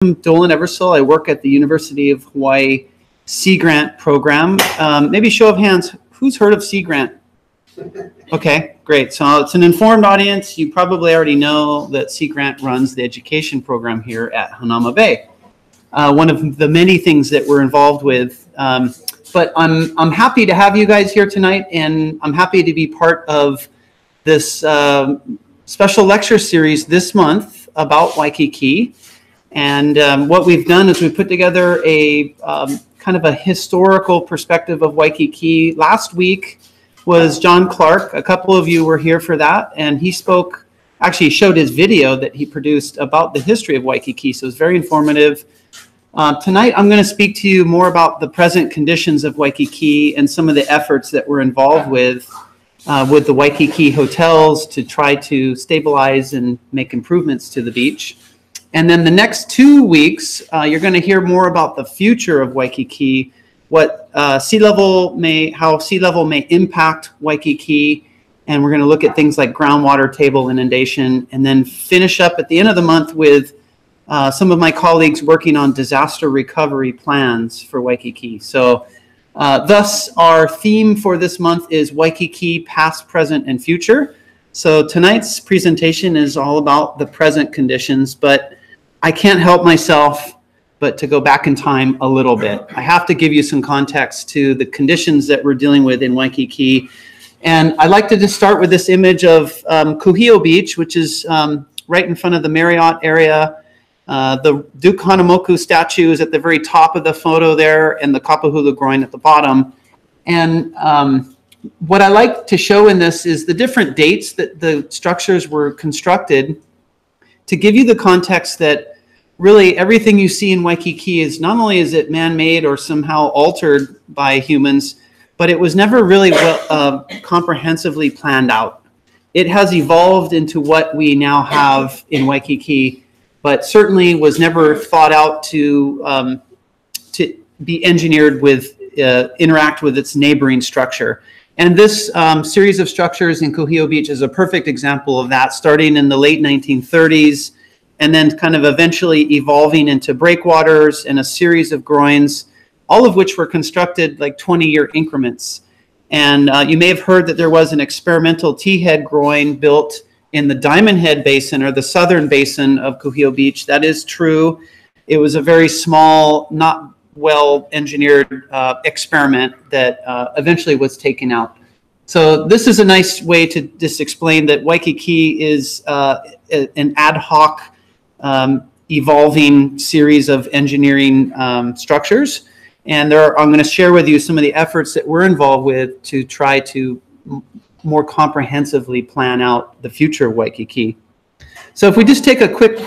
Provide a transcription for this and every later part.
I'm Dolan Eversole. I work at the University of Hawaii Sea Grant program. Maybe show of hands, who's heard of Sea Grant? Okay, great. So it's an informed audience. You probably already know that Sea Grant runs the education program here at Hanauma Bay. One of the many things that we're involved with. But I'm happy to have you guys here tonight, and I'm happy to be part of this special lecture series this month about Waikīkī. And what we've done is we put together a kind of a historical perspective of Waikīkī. Last week was John Clark. A couple of you were here for that, and he spoke, actually showed his video that he produced about the history of Waikīkī, so it was very informative. Tonight I'm going to speak to you more about the present conditions of Waikīkī and some of the efforts that we're involved with the Waikīkī hotels to try to stabilize and make improvements to the beach. And then the next 2 weeks, you're going to hear more about the future of Waikīkī, what how sea level may impact Waikīkī, and we're going to look at things like groundwater table inundation, and then finish up at the end of the month with some of my colleagues working on disaster recovery plans for Waikīkī. So thus our theme for this month is Waikīkī, past, present, and future. So tonight's presentation is all about the present conditions, but I can't help myself but to go back in time a little bit. I have to give you some context to the conditions that we're dealing with in Waikīkī. And I'd like to just start with this image of Kuhio Beach, which is right in front of the Marriott area. The Duke Kahanamoku statue is at the very top of the photo there, and the Kapahulu groin at the bottom. And what I like to show in this is the different dates that the structures were constructed, to give you the context that really everything you see in Waikīkī is not only is it man-made or somehow altered by humans, but it was never really comprehensively planned out. It has evolved into what we now have in Waikīkī, but certainly was never thought out to be engineered with, interact with its neighboring structure. And this series of structures in Kuhio Beach is a perfect example of that, starting in the late 1930s, and then kind of eventually evolving into breakwaters and a series of groins, all of which were constructed like 20-year increments. And you may have heard that there was an experimental T-head groin built in the Diamond Head Basin, or the southern basin of Kuhio Beach. That is true. It was a very small, not well-engineered experiment that eventually was taken out. So this is a nice way to just explain that Waikīkī is an ad hoc evolving series of engineering structures. And I'm going to share with you some of the efforts that we're involved with to try to more comprehensively plan out the future of Waikīkī. So if we just take a quick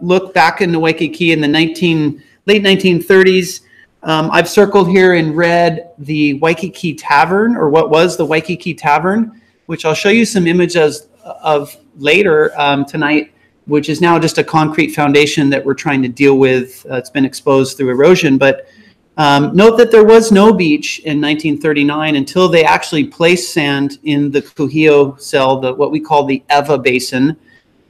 look back into Waikīkī in the late 1930s, I've circled here in red the Waikīkī Tavern, or what was the Waikīkī Tavern, which I'll show you some images of later tonight, which is now just a concrete foundation that we're trying to deal with. It's been exposed through erosion, but note that there was no beach in 1939 until they actually placed sand in the Kuhio cell, what we call the Eva Basin.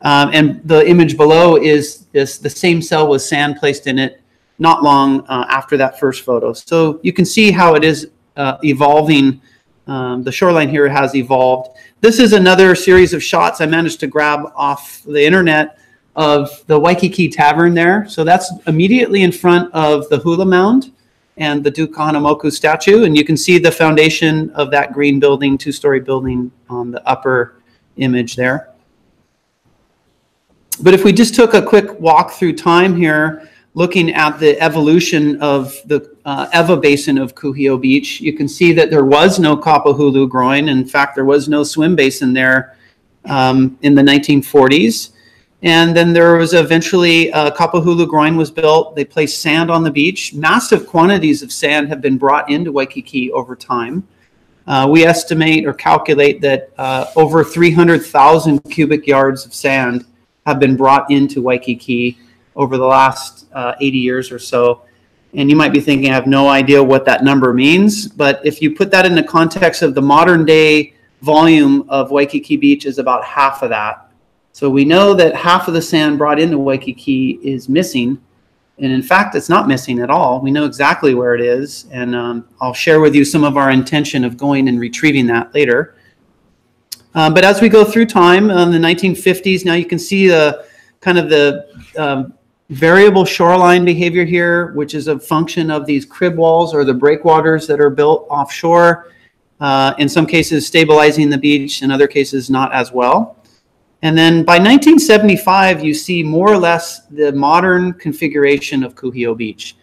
And the image below is the same cell with sand placed in it not long after that first photo. So you can see how it is evolving. The shoreline here has evolved. This is another series of shots I managed to grab off the internet of the Waikīkī Tavern there. So that's immediately in front of the hula mound and the Duke Kahanamoku statue. And you can see the foundation of that green building, two-story building on the upper image there. But if we just took a quick walk through time here, looking at the evolution of the Eva Basin of Kuhio Beach, you can see that there was no Kapahulu groin. In fact, there was no swim basin there in the 1940s. And then there was eventually Kapahulu groin was built. They placed sand on the beach. Massive quantities of sand have been brought into Waikīkī over time. We estimate or calculate that over 300,000 cubic yards of sand have been brought into Waikīkī over the last 80 years or so. And you might be thinking, I have no idea what that number means. But if you put that in the context of the modern day volume of Waikīkī Beach is about half of that. So we know that half of the sand brought into Waikīkī is missing. And in fact, it's not missing at all. We know exactly where it is. And I'll share with you some of our intention of going and retrieving that later. But as we go through time, in the 1950s, now you can see the kind of the variable shoreline behavior here, which is a function of these crib walls or the breakwaters that are built offshore. In some cases, stabilizing the beach, in other cases, not as well. And then by 1975, you see more or less the modern configuration of Kuhio Beach.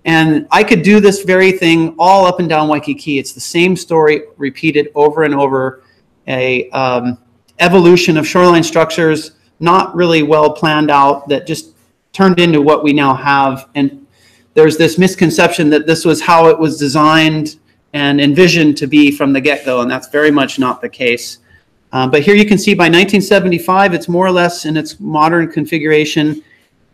And I could do this very thing all up and down Waikīkī. It's the same story repeated over and over. Evolution of shoreline structures, not really well planned out, that just turned into what we now have. And there's this misconception that this was how it was designed and envisioned to be from the get-go, and that's very much not the case. But here you can see by 1975, it's more or less in its modern configuration,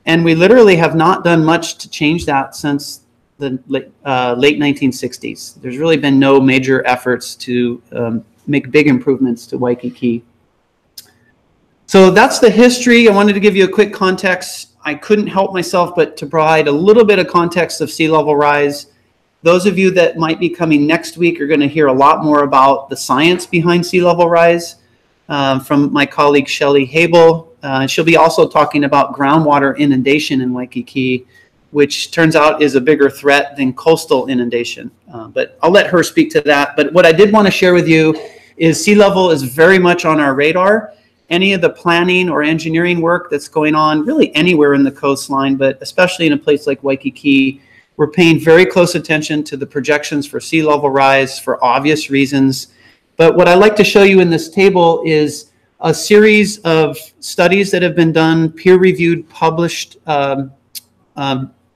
and we literally have not done much to change that since the late 1960s. There's really been no major efforts to make big improvements to Waikīkī. So that's the history. I wanted to give you a quick context. I couldn't help myself but to provide a little bit of context of sea level rise. Those of you that might be coming next week are going to hear a lot more about the science behind sea level rise from my colleague Shelley Habel. She'll be also talking about groundwater inundation in Waikīkī, which turns out is a bigger threat than coastal inundation. But I'll let her speak to that. But what I did want to share with you is sea level is very much on our radar. Any of the planning or engineering work that's going on really anywhere in the coastline, but especially in a place like Waikīkī, we're paying very close attention to the projections for sea level rise for obvious reasons. But what I like to show you in this table is a series of studies that have been done, peer-reviewed, published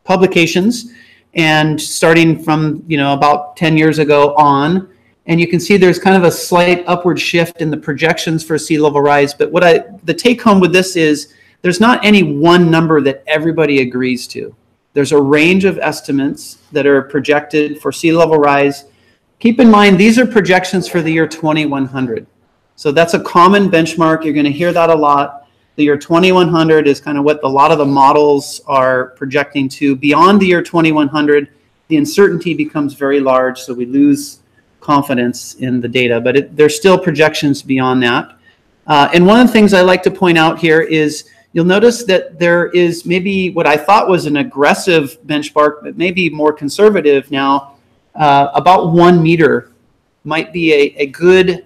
publications, and starting from about 10 years ago on. And you can see there's kind of a slight upward shift in the projections for sea level rise. But the take home with this is there's not any one number that everybody agrees to. There's a range of estimates that are projected for sea level rise. Keep in mind, these are projections for the year 2100. So that's a common benchmark. You're going to hear that a lot. The year 2100 is kind of what a lot of the models are projecting to. Beyond the year 2100, the uncertainty becomes very large, so we lose confidence in the data. But there's still projections beyond that. And one of the things I like to point out here is you'll notice that there is maybe what I thought was an aggressive benchmark, but maybe more conservative now. About 1 meter might be a good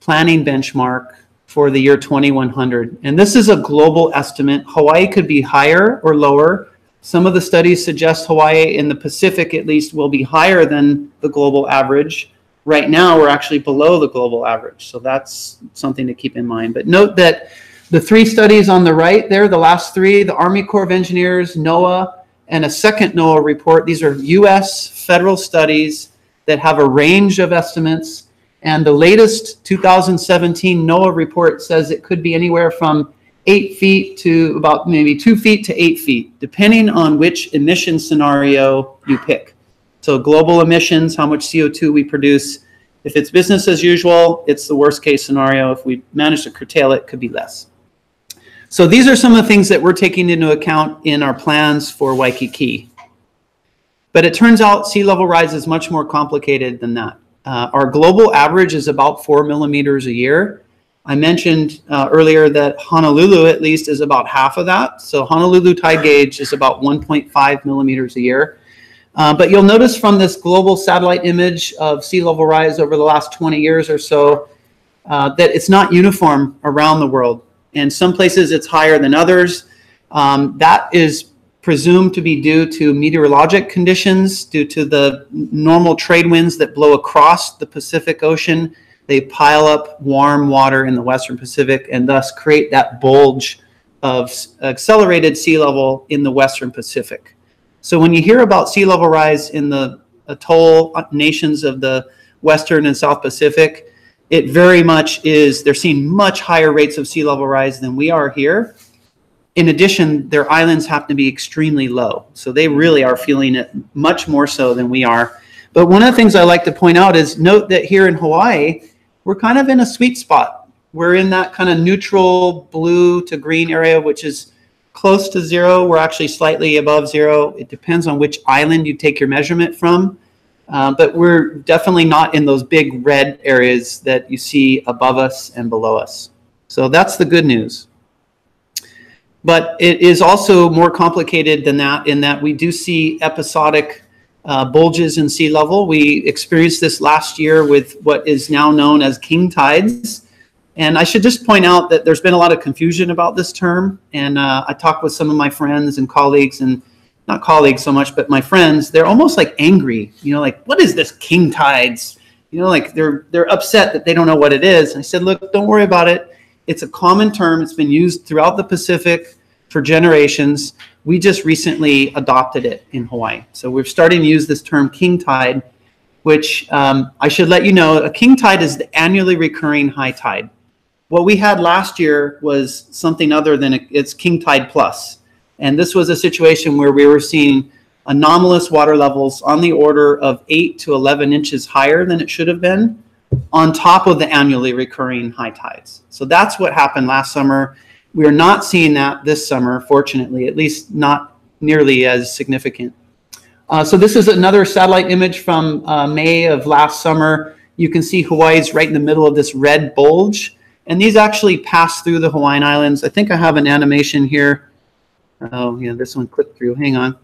planning benchmark for the year 2100. And this is a global estimate. Hawaii could be higher or lower. Some of the studies suggest Hawaii in the Pacific at least will be higher than the global average. Right now, we're actually below the global average. So that's something to keep in mind. But note that the 3 studies on the right there, the last 3, the Army Corps of Engineers, NOAA, and a second NOAA report. These are U.S. federal studies that have a range of estimates. And the latest 2017 NOAA report says it could be anywhere from 8 feet to about maybe 2 feet to 8 feet, depending on which emission scenario you pick. So global emissions, how much CO2 we produce. If it's business as usual, it's the worst case scenario. If we manage to curtail it, it could be less. So these are some of the things that we're taking into account in our plans for Waikīkī. But it turns out sea level rise is much more complicated than that. Our global average is about 4 millimeters a year. I mentioned earlier that Honolulu at least is about half of that. So Honolulu tide gauge is about 1.5 millimeters a year. But you'll notice from this global satellite image of sea level rise over the last 20 years or so that it's not uniform around the world. In some places it's higher than others. That is presumed to be due to meteorologic conditions, due to the normal trade winds that blow across the Pacific Ocean. They pile up warm water in the Western Pacific and thus create that bulge of accelerated sea level in the Western Pacific. So when you hear about sea level rise in the atoll nations of the Western and South Pacific, it very much is, they're seeing much higher rates of sea level rise than we are here. In addition, their islands happen to be extremely low. So they really are feeling it much more so than we are. But one of the things I like to point out is note that here in Hawaii, we're kind of in a sweet spot. We're in that kind of neutral blue to green area, which is close to zero. We're actually slightly above zero. It depends on which island you take your measurement from. But we're definitely not in those big red areas that you see above us and below us. So that's the good news. But it is also more complicated than that, in that we do see episodic bulges in sea level. We experienced this last year with what is now known as king tides. And I should just point out that there's been a lot of confusion about this term. And I talked with some of my friends and colleagues, and not colleagues so much, but my friends. They're almost like angry, you know, like, what is this king tides? You know, like they're upset that they don't know what it is. And I said, look, don't worry about it. It's a common term. It's been used throughout the Pacific for generations. We just recently adopted it in Hawaii. So we're starting to use this term king tide, which I should let you know, a king tide is the annually recurring high tide. What we had last year was something other than it's king tide plus. And this was a situation where we were seeing anomalous water levels on the order of 8 to 11 inches higher than it should have been, on top of the annually recurring high tides. So that's what happened last summer. We are not seeing that this summer, fortunately, at least not nearly as significant. So this is another satellite image from May of last summer. You can see Hawaii's right in the middle of this red bulge. And these actually pass through the Hawaiian Islands. I think I have an animation here. Oh, yeah, this one clicked through. Hang on.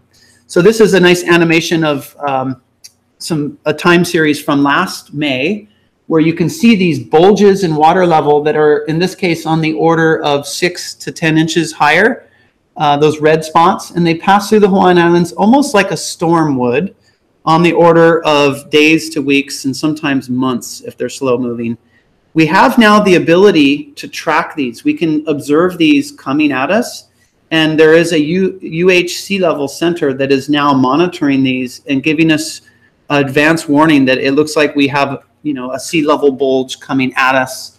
So this is a nice animation of a time series from last May, where you can see these bulges in water level that are, in this case, on the order of 6 to 10 inches higher, those red spots. And they pass through the Hawaiian Islands almost like a storm would, on the order of days to weeks and sometimes months if they're slow moving. We have now the ability to track these. We can observe these coming at us. And there is a UH sea level center that is now monitoring these and giving us advance warning that it looks like we have, you know, a sea level bulge coming at us.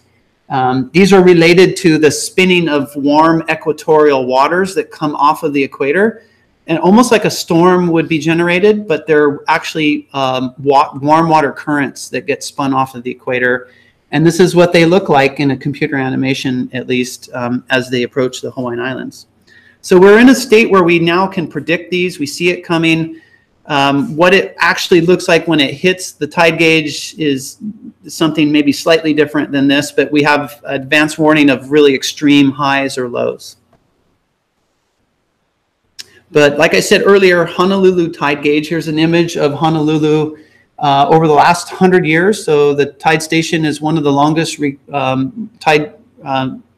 These are related to the spinning of warm equatorial waters that come off of the equator. And almost like a storm would be generated, but they're actually warm water currents that get spun off of the equator. And this is what they look like in a computer animation, at least, as they approach the Hawaiian Islands. So we're in a state where we now can predict these. We see it coming. What it actually looks like when it hits the tide gauge is something maybe slightly different than this, but we have advance warning of really extreme highs or lows. But like I said earlier, Honolulu tide gauge, here's an image of Honolulu over the last 100 years. So the tide station is one of the longest tide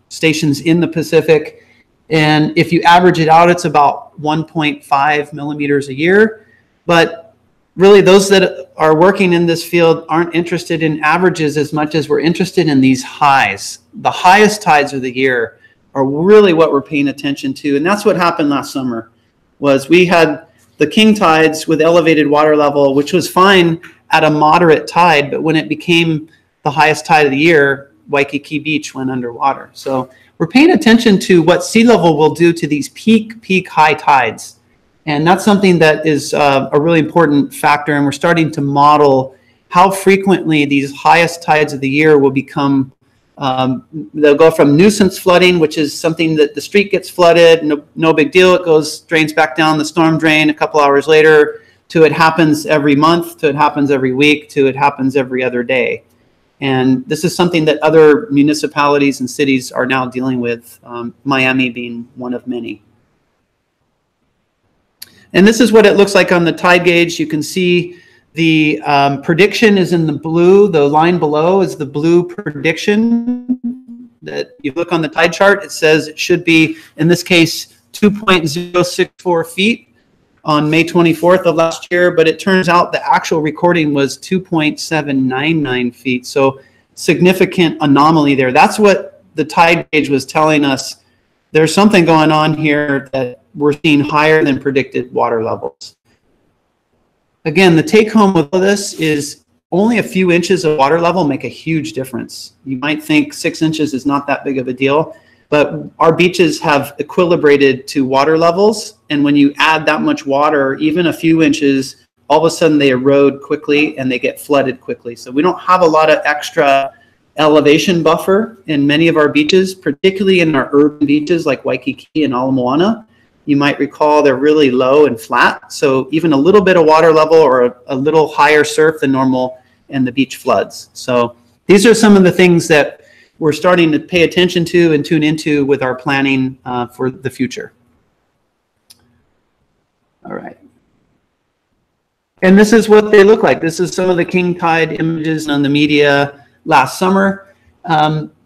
stations in the Pacific. And if you average it out, it's about 1.5 millimeters a year. But really, those that are working in this field aren't interested in averages as much as we're interested in these highs. The highest tides of the year are really what we're paying attention to. And that's what happened last summer, was we had the king tides with elevated water level, which was fine at a moderate tide. But when it became the highest tide of the year, Waikīkī Beach went underwater. So we're paying attention to what sea level will do to these peak high tides. And that's something that is a really important factor. And we're starting to model how frequently these highest tides of the year will become, they'll go from nuisance flooding, which is something that the street gets flooded, no big deal. It goes, drains back down the storm drain a couple hours later, to it happens every month, to it happens every week, to it happens every other day. And this is something that other municipalities and cities are now dealing with, Miami being one of many. And this is what it looks like on the tide gauge. You can see the prediction is in the blue. The line below is the blue prediction. That you look on the tide chart, it says it should be, in this case, 2.064 feet on May 24th of last year, but it turns out the actual recording was 2.799 feet. So significant anomaly there. That's what the tide gauge was telling us. There's something going on here that we're seeing higher than predicted water levels. Again, the take home with this is only a few inches of water level make a huge difference. You might think 6 inches is not that big of a deal, but our beaches have equilibrated to water levels. And when you add that much water, even a few inches, all of a sudden they erode quickly and they get flooded quickly. So we don't have a lot of extra elevation buffer in many of our beaches, particularly in our urban beaches like Waikīkī and Ala Moana. You might recall they're really low and flat, so even a little bit of water level or a little higher surf than normal and the beach floods. So these are some of the things that we're starting to pay attention to and tune into with our planning for the future. All right. And this is what they look like. This is some of the king tide images on the media last summer.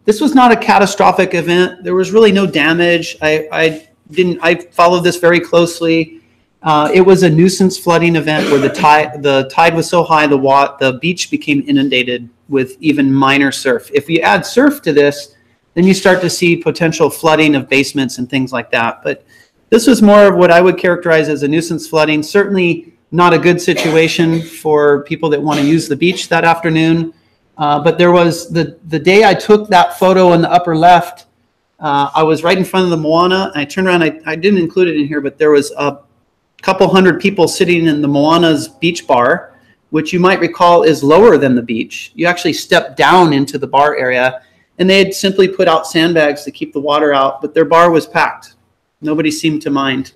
This was not a catastrophic event. There was really no damage. I followed this very closely. It was a nuisance flooding event where the tide was so high the beach became inundated with even minor surf. If you add surf to this, then you start to see potential flooding of basements and things like that. But this was more of what I would characterize as a nuisance flooding. Certainly not a good situation for people that want to use the beach that afternoon. But there was the day I took that photo in the upper left, I was right in front of the Moana. I turned around, I didn't include it in here, but there was a couple hundred people sitting in the Moana's beach bar, which you might recall is lower than the beach. You actually step down into the bar area, and they had simply put out sandbags to keep the water out, but their bar was packed. Nobody seemed to mind.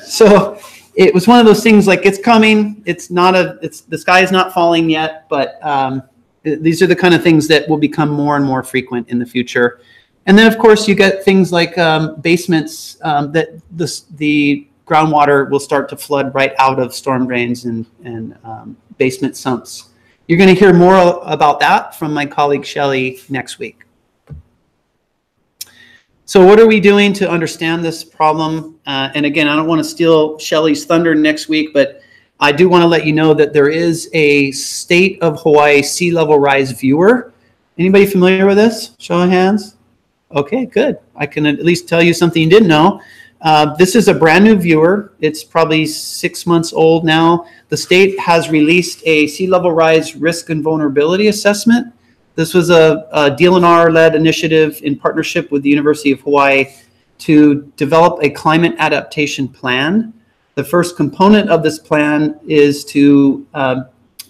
So it was one of those things like, it's coming. The sky is not falling yet, but these are the kind of things that will become more and more frequent in the future. And then, of course, you get things like basements that the groundwater will start to flood right out of storm drains and basement sumps. You're going to hear more about that from my colleague Shelley next week. So what are we doing to understand this problem? And again, I don't want to steal Shelley's thunder next week, but I do want to let you know that there is a State of Hawaii sea level rise viewer. Anybody familiar with this? Show of hands. Okay, good. I can at least tell you something you didn't know. This is a brand new viewer. It's probably 6 months old now. The state has released a sea level rise risk and vulnerability assessment. This was a DLNR-led initiative in partnership with the University of Hawaii to develop a climate adaptation plan. The first component of this plan is to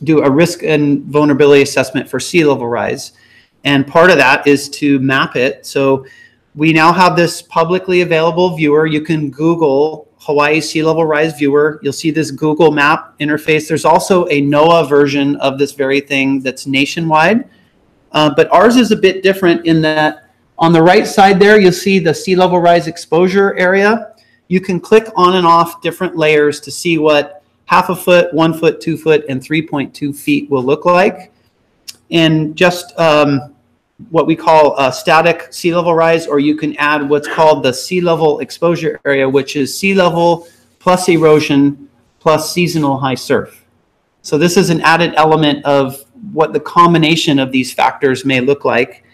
do a risk and vulnerability assessment for sea level rise. And part of that is to map it. So we now have this publicly available viewer. You can Google Hawaii Sea Level Rise Viewer. You'll see this Google Map interface. There's also a NOAA version of this very thing that's nationwide. But ours is a bit different in that on the right side there, you'll see the sea level rise exposure area. You can click on and off different layers to see what 0.5 foot, 1 foot, 2 foot, and 3.2 feet will look like. And just what we call a static sea level rise, or you can add what's called the sea level exposure area, which is sea level plus erosion plus seasonal high surf. So this is an added element of what the combination of these factors may look like.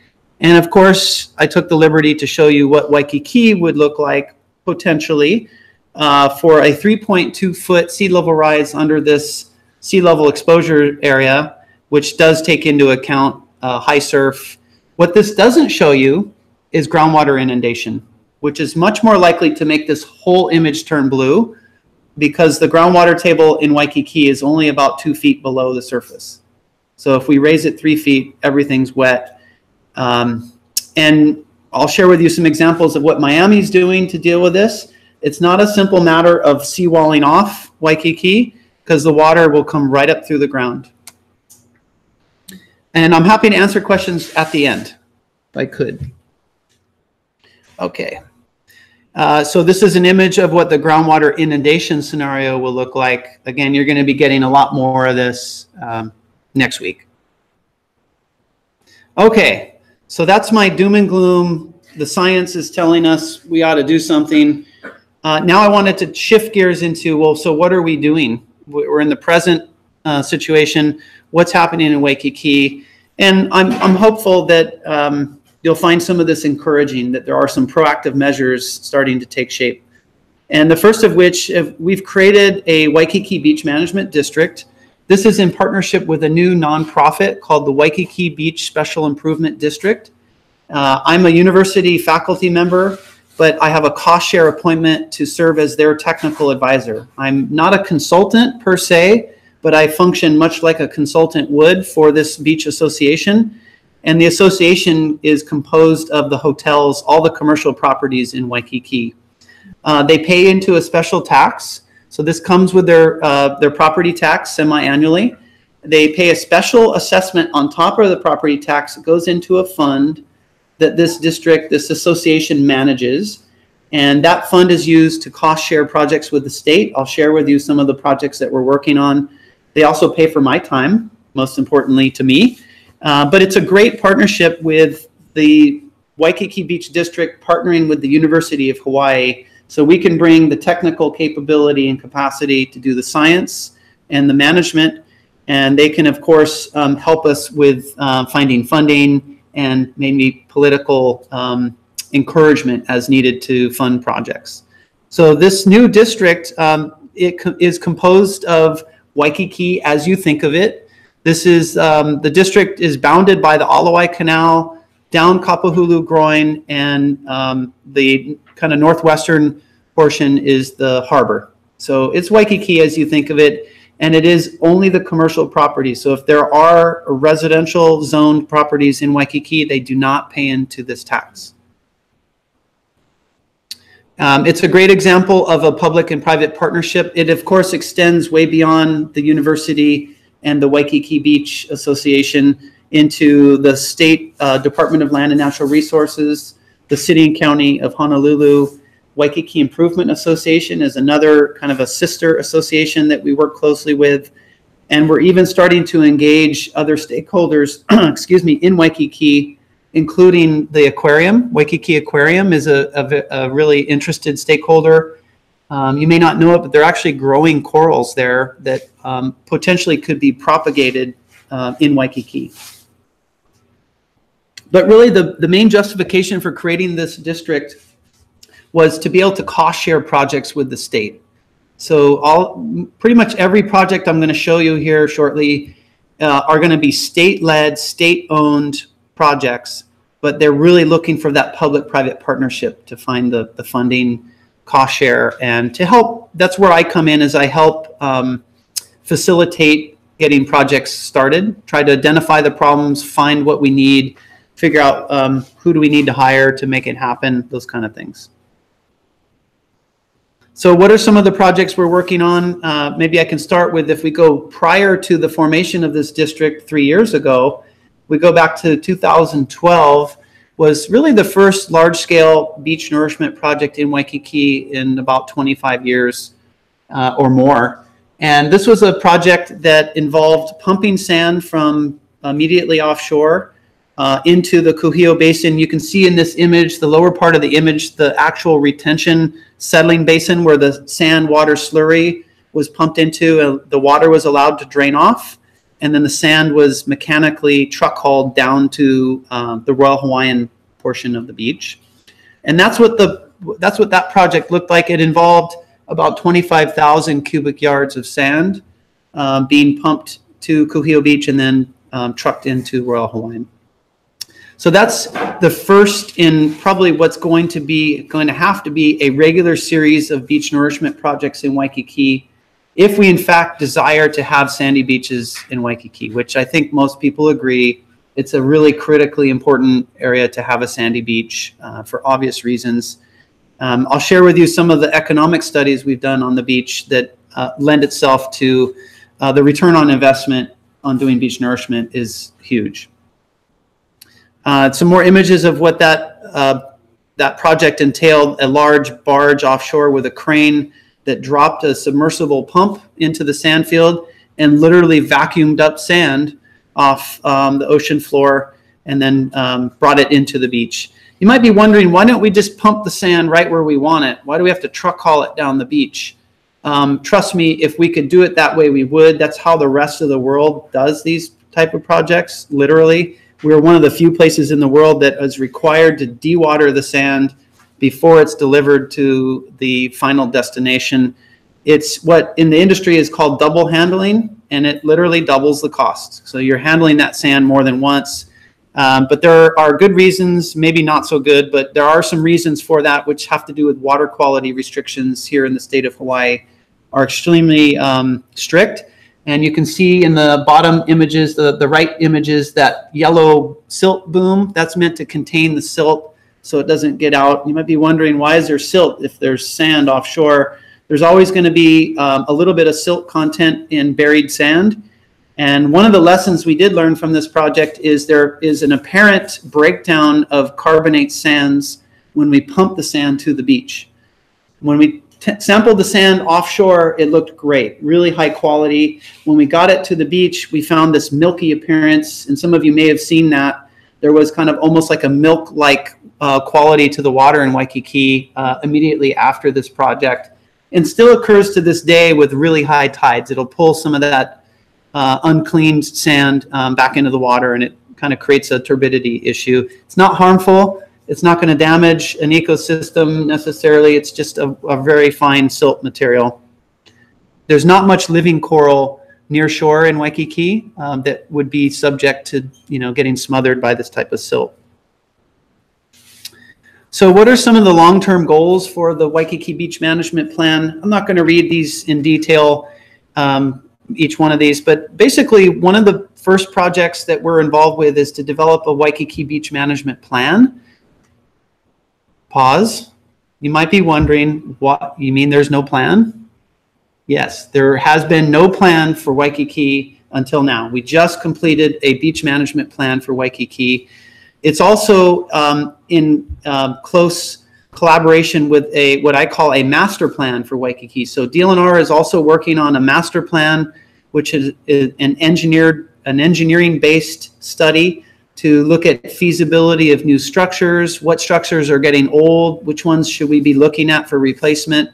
And of course, I took the liberty to show you what Waikīkī would look like potentially for a 3.2 foot sea level rise under this sea level exposure area, which does take into account high surf. What this doesn't show you is groundwater inundation, which is much more likely to make this whole image turn blue because the groundwater table in Waikīkī is only about 2 feet below the surface. So if we raise it 3 feet, everything's wet. And I'll share with you some examples of what Miami's doing to deal with this. It's not a simple matter of seawalling off Waikīkī because the water will come right up through the ground. And I'm happy to answer questions at the end, if I could. Okay. So this is an image of what the groundwater inundation scenario will look like. Again, you're going to be getting a lot more of this next week. Okay, so that's my doom and gloom. The science is telling us we ought to do something. Now I wanted to shift gears into, well, so what are we doing? We're in the present situation. What's happening in Waikīkī? And I'm hopeful that you'll find some of this encouraging, that there are some proactive measures starting to take shape. And the first of which, we've created a Waikīkī Beach Management District. This is in partnership with a new nonprofit called the Waikīkī Beach Special Improvement District. I'm a university faculty member, but I have a cost share appointment to serve as their technical advisor. I'm not a consultant per se, but I function much like a consultant would for this beach association. And the association is composed of the hotels, all the commercial properties in Waikīkī. They pay into a special tax. So this comes with their property tax semi-annually. They pay a special assessment on top of the property tax. It goes into a fund that this district, this association manages. And that fund is used to cost share projects with the state. I'll share with you some of the projects that we're working on. They also pay for my time, most importantly to me. But it's a great partnership with the Waikīkī Beach District partnering with the University of Hawaii, so we can bring the technical capability and capacity to do the science and the management, and they can, of course, help us with finding funding and maybe political encouragement as needed to fund projects. So this new district, it is composed of Waikīkī as you think of it. This is, the district is bounded by the Alawai Canal, down Kapahulu Groin, and the kind of northwestern portion is the harbor. So it's Waikīkī as you think of it, and it is only the commercial property. So if there are residential zoned properties in Waikīkī, they do not pay into this tax. It's a great example of a public and private partnership. It, of course, extends way beyond the university and the Waikīkī Beach Association into the State Department of Land and Natural Resources, the City and County of Honolulu. Waikīkī Improvement Association is another kind of a sister association that we work closely with. And we're even starting to engage other stakeholders, excuse me, in Waikīkī, including the aquarium. Waikīkī Aquarium is a really interested stakeholder. You may not know it, but they're actually growing corals there that potentially could be propagated in Waikīkī. But really the main justification for creating this district was to be able to cost share projects with the state. So pretty much every project I'm going to show you here shortly are going to be state-led, state-owned projects, but they're really looking for that public-private partnership to find the funding, cost share, and to help. That's where I come in, as I help facilitate getting projects started, try to identify the problems, find what we need, figure out who do we need to hire to make it happen, those kind of things. So what are some of the projects we're working on? Maybe I can start with, if we go prior to the formation of this district 3 years ago, we go back to 2012, was really the first large-scale beach nourishment project in Waikīkī in about 25 years or more. And this was a project that involved pumping sand from immediately offshore into the Kuhio Basin. You can see in this image, the lower part of the image, the actual retention settling basin where the sand water slurry was pumped into, and the water was allowed to drain off. And then the sand was mechanically truck hauled down to the Royal Hawaiian portion of the beach. And that's what that project looked like. It involved about 25,000 cubic yards of sand being pumped to Kuhio Beach and then trucked into Royal Hawaiian. So that's the first in probably what's going to have to be a regular series of beach nourishment projects in Waikīkī, if we in fact desire to have sandy beaches in Waikīkī, which I think most people agree it's a really critically important area to have a sandy beach for obvious reasons. I'll share with you some of the economic studies we've done on the beach that lend itself to the return on investment on doing beach nourishment is huge. Some more images of what that project entailed: a large barge offshore with a crane that dropped a submersible pump into the sand field and literally vacuumed up sand off the ocean floor and then brought it into the beach. You might be wondering, why don't we just pump the sand right where we want it? Why do we have to truck haul it down the beach? Trust me, if we could do it that way, we would. That's how the rest of the world does these type of projects, literally. We're one of the few places in the world that is required to dewater the sand before it's delivered to the final destination. It's what in the industry is called double handling, and it literally doubles the cost. So you're handling that sand more than once. But there are good reasons, maybe not so good, but there are some reasons for that, which have to do with water quality restrictions here in the state of Hawaii are extremely strict. And you can see in the bottom images, the right images, that yellow silt boom, that's meant to contain the silt so it doesn't get out. You might be wondering, why is there silt if there's sand offshore? There's always going to be a little bit of silt content in buried sand. And one of the lessons we did learn from this project is there is an apparent breakdown of carbonate sands when we pump the sand to the beach. When we sampled the sand offshore, it looked great, really high quality. When we got it to the beach, we found this milky appearance, and some of you may have seen that. There was kind of almost like a milk-like quality to the water in Waikīkī immediately after this project, and still occurs to this day with really high tides. It'll pull some of that uncleaned sand back into the water, and it kind of creates a turbidity issue. It's not harmful. It's not going to damage an ecosystem necessarily. It's just a very fine silt material. There's not much living coral near shore in Waikīkī that would be subject to, getting smothered by this type of silt. So what are some of the long-term goals for the Waikīkī Beach Management Plan? I'm not going to read these in detail, each one of these, but basically one of the first projects that we're involved with is to develop a Waikīkī Beach Management Plan. Pause. You might be wondering, what you mean there's no plan? Yes, there has been no plan for Waikīkī until now. We just completed a beach management plan for Waikīkī. It's also in close collaboration with what I call a master plan for Waikīkī. So DLNR is also working on a master plan, which is an engineering-based study to look at feasibility of new structures, what structures are getting old, which ones should we be looking at for replacement.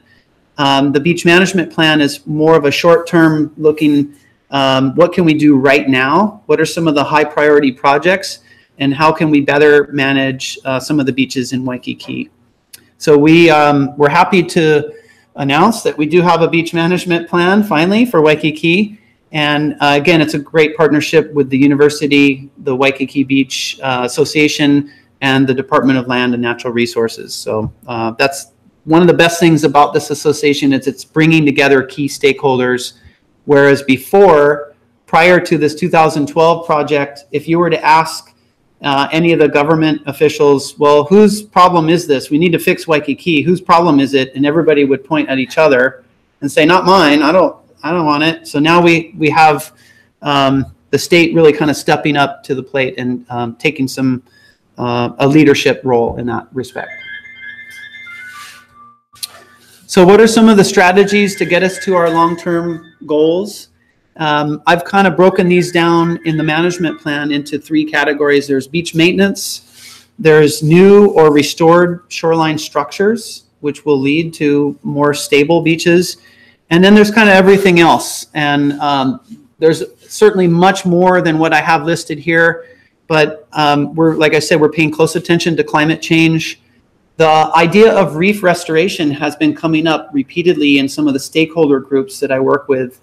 The beach management plan is more of a short-term looking, what can we do right now? What are some of the high priority projects? And how can we better manage some of the beaches in Waikīkī? So we're happy to announce that we do have a beach management plan finally for Waikīkī. And again, it's a great partnership with the university, the Waikīkī Beach Association, and the Department of Land and Natural Resources. So that's one of the best things about this association, is it's bringing together key stakeholders. Whereas before, prior to this 2012 project, if you were to ask any of the government officials, well, whose problem is this? We need to fix Waikīkī. Whose problem is it? And everybody would point at each other and say, not mine. I don't want it. So now we have the state really kind of stepping up to the plate and taking a leadership role in that respect. So what are some of the strategies to get us to our long-term goals? I've kind of broken these down in the management plan into 3 categories. There's beach maintenance, there's new or restored shoreline structures, which will lead to more stable beaches, and then there's kind of everything else. And there's certainly much more than what I have listed here, but like I said, we're paying close attention to climate change. The idea of reef restoration has been coming up repeatedly in some of the stakeholder groups that I work with.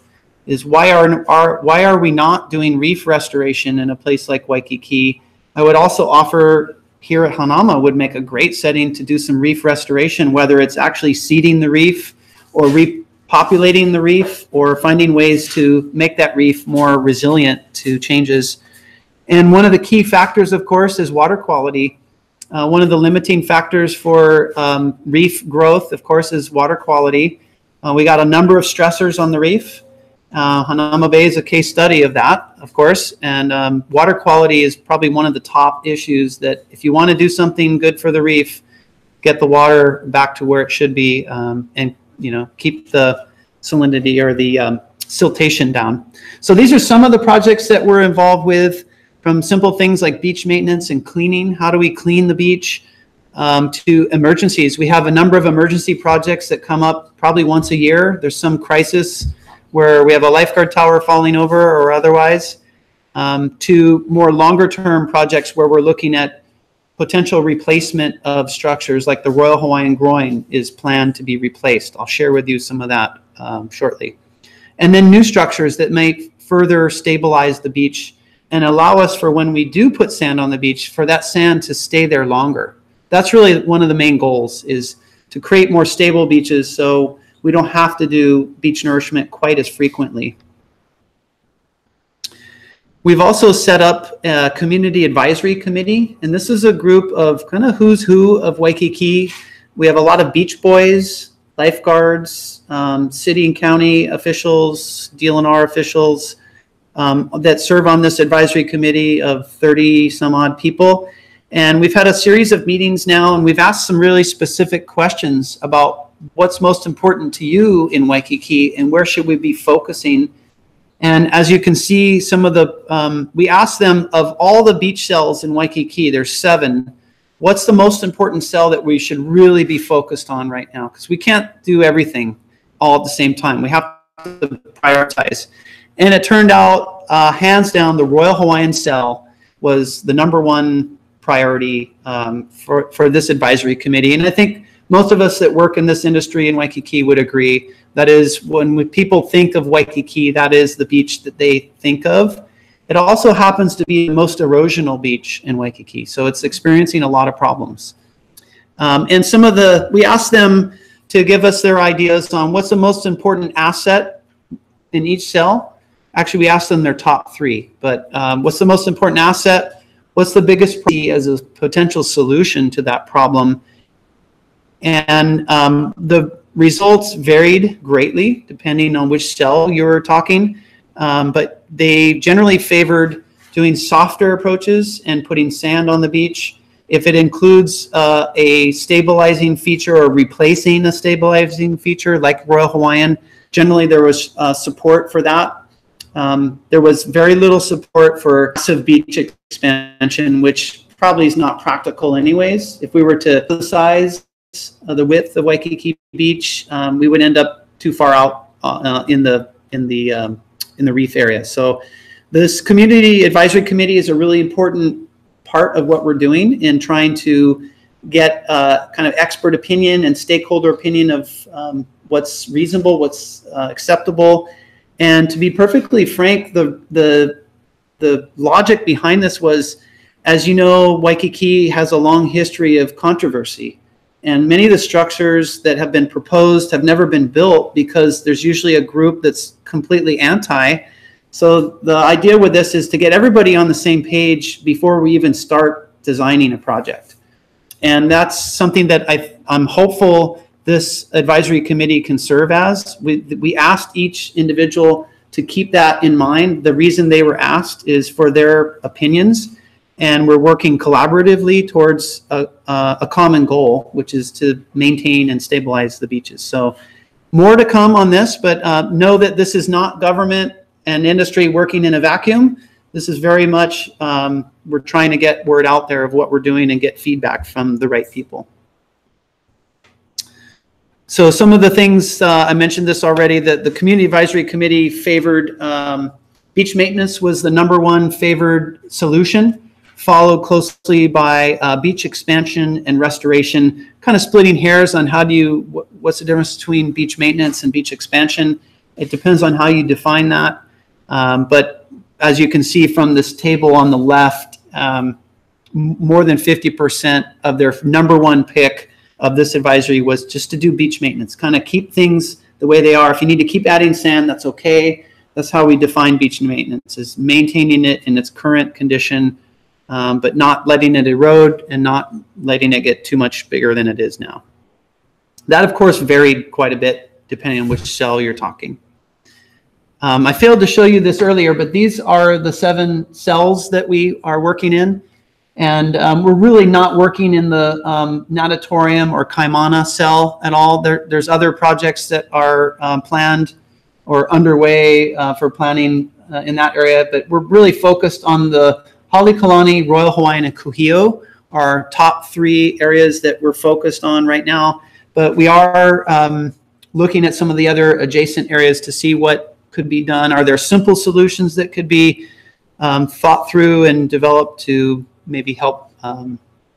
Is why are we not doing reef restoration in a place like Waikīkī? I would also offer here at Hanauma would make a great setting to do some reef restoration, whether it's actually seeding the reef or repopulating the reef or finding ways to make that reef more resilient to changes. And one of the key factors, of course, is water quality. One of the limiting factors for reef growth, of course, is water quality. We got a number of stressors on the reef. Hanauma Bay is a case study of that, of course, and water quality is probably one of the top issues that if you want to do something good for the reef, get the water back to where it should be, and keep the salinity or the siltation down. So these are some of the projects that we're involved with, from simple things like beach maintenance and cleaning. How do we clean the beach? To emergencies. We have a number of emergency projects that come up probably once a year. There's some crisis where we have a lifeguard tower falling over or otherwise, to more longer term projects where we're looking at potential replacement of structures, like the Royal Hawaiian Groin is planned to be replaced. I'll share with you some of that shortly. And then new structures that may further stabilize the beach and allow us, for when we do put sand on the beach, for that sand to stay there longer. That's really one of the main goals, is to create more stable beaches so we don't have to do beach nourishment quite as frequently. We've also set up a community advisory committee, and this is a group of kind of who's who of Waikīkī. We have a lot of beach boys, lifeguards, city and county officials, DLNR officials that serve on this advisory committee of 30 some odd people. And we've had a series of meetings now, and we've asked some really specific questions about what's most important to you in Waikīkī and where should we be focusing. And as you can see, some of the, we asked them, of all the beach cells in Waikīkī, there's 7, what's the most important cell that we should really be focused on right now? Because we can't do everything all at the same time. We have to prioritize. And it turned out, hands down, the Royal Hawaiian cell was the #1 priority for this advisory committee. And I think most of us that work in this industry in Waikīkī would agree. That is, when people think of Waikīkī, that is the beach that they think of. It also happens to be the most erosional beach in Waikīkī, so it's experiencing a lot of problems. And some of we asked them to give us their ideas on what's the most important asset in each cell. Actually, we asked them their top 3, but what's the most important asset? What's the biggest as a potential solution to that problem? And the results varied greatly depending on which cell you were talking, but they generally favored doing softer approaches and putting sand on the beach. If it includes a stabilizing feature or replacing a stabilizing feature like Royal Hawaiian, generally there was support for that. There was very little support for massive beach expansion, which probably is not practical anyways. If we were to size the width of Waikīkī Beach, we would end up too far out in the reef area. So this community advisory committee is a really important part of what we're doing in trying to get kind of expert opinion and stakeholder opinion of what's reasonable, what's acceptable. And to be perfectly frank, the logic behind this was, as you know, Waikīkī has a long history of controversy. And many of the structures that have been proposed have never been built because there's usually a group that's completely anti. So the idea with this is to get everybody on the same page before we even start designing a project. And that's something that I'm hopeful this advisory committee can serve as. We asked each individual to keep that in mind. The reason they were asked is for their opinions. And we're working collaboratively towards a common goal, which is to maintain and stabilize the beaches. So more to come on this, but know that this is not government and industry working in a vacuum. This is very much, we're trying to get word out there of what we're doing and get feedback from the right people. So some of the things, I mentioned this already, that the Community Advisory Committee favored beach maintenance was the #1 favored solution, followed closely by beach expansion and restoration, kind of splitting hairs on what's the difference between beach maintenance and beach expansion. It depends on how you define that. But as you can see from this table on the left, more than 50% of their #1 pick of this advisory was just to do beach maintenance, kind of keep things the way they are. If you need to keep adding sand, that's okay. That's how we define beach maintenance, is maintaining it in its current condition, but not letting it erode and not letting it get too much bigger than it is now. That, of course, varied quite a bit depending on which cell you're talking. I failed to show you this earlier, but these are the 7 cells that we are working in. And we're really not working in the natatorium or kaimana cell at all. There's other projects that are planned or underway for planning in that area, but we're really focused on the Halekulani, Royal Hawaiian, and Kuhio, our top 3 areas that we're focused on right now. But we are looking at some of the other adjacent areas to see what could be done. Are there simple solutions that could be thought through and developed to maybe help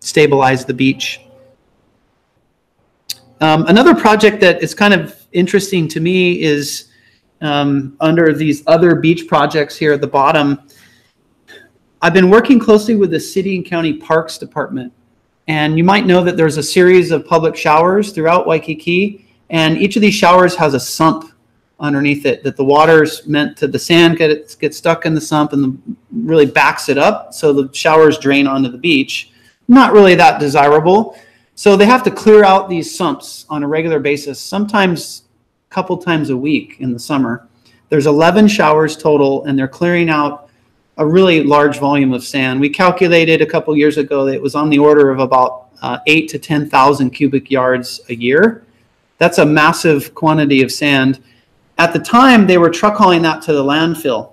stabilize the beach? Another project that is kind of interesting to me is under these other beach projects here at the bottom. I've been working closely with the City and County Parks Department. And you might know that there's a series of public showers throughout Waikīkī, and each of these showers has a sump underneath it that the water's meant to, the sand gets stuck in the sump, and really backs it up, so the showers drain onto the beach. Not really that desirable. So they have to clear out these sumps on a regular basis, sometimes a couple times a week in the summer. There's 11 showers total, and they're clearing out a really large volume of sand. We calculated a couple years ago that it was on the order of about 8 to 10,000 cubic yards a year. That's a massive quantity of sand. At the time, they were truck hauling that to the landfill.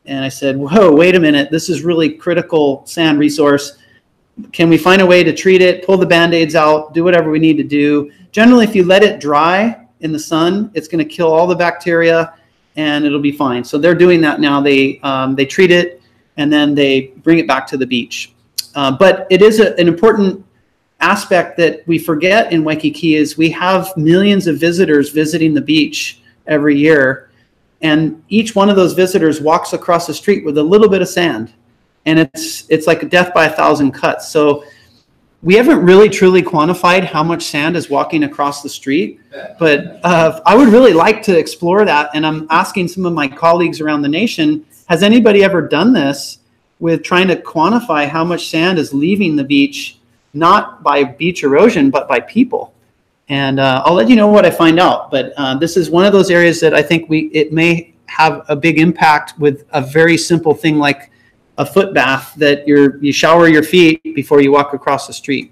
And I said, whoa, wait a minute, this is really critical sand resource. Can we find a way to treat it, pull the Band-Aids out, do whatever we need to do? Generally, if you let it dry in the sun, it's going to kill all the bacteria and it'll be fine. So they're doing that now. They treat it and then they bring it back to the beach. But it is an important aspect that we forget in Waikīkī is we have millions of visitors visiting the beach every year. And each one of those visitors walks across the street with a little bit of sand. And it's like a death by 1,000 cuts. So we haven't really truly quantified how much sand is walking across the street. But I would really like to explore that. And I'm asking some of my colleagues around the nation, has anybody ever done this with trying to quantify how much sand is leaving the beach, not by beach erosion, but by people? And I'll let you know what I find out. But this is one of those areas that I think it may have a big impact with a very simple thing like a foot bath that you shower your feet before you walk across the street.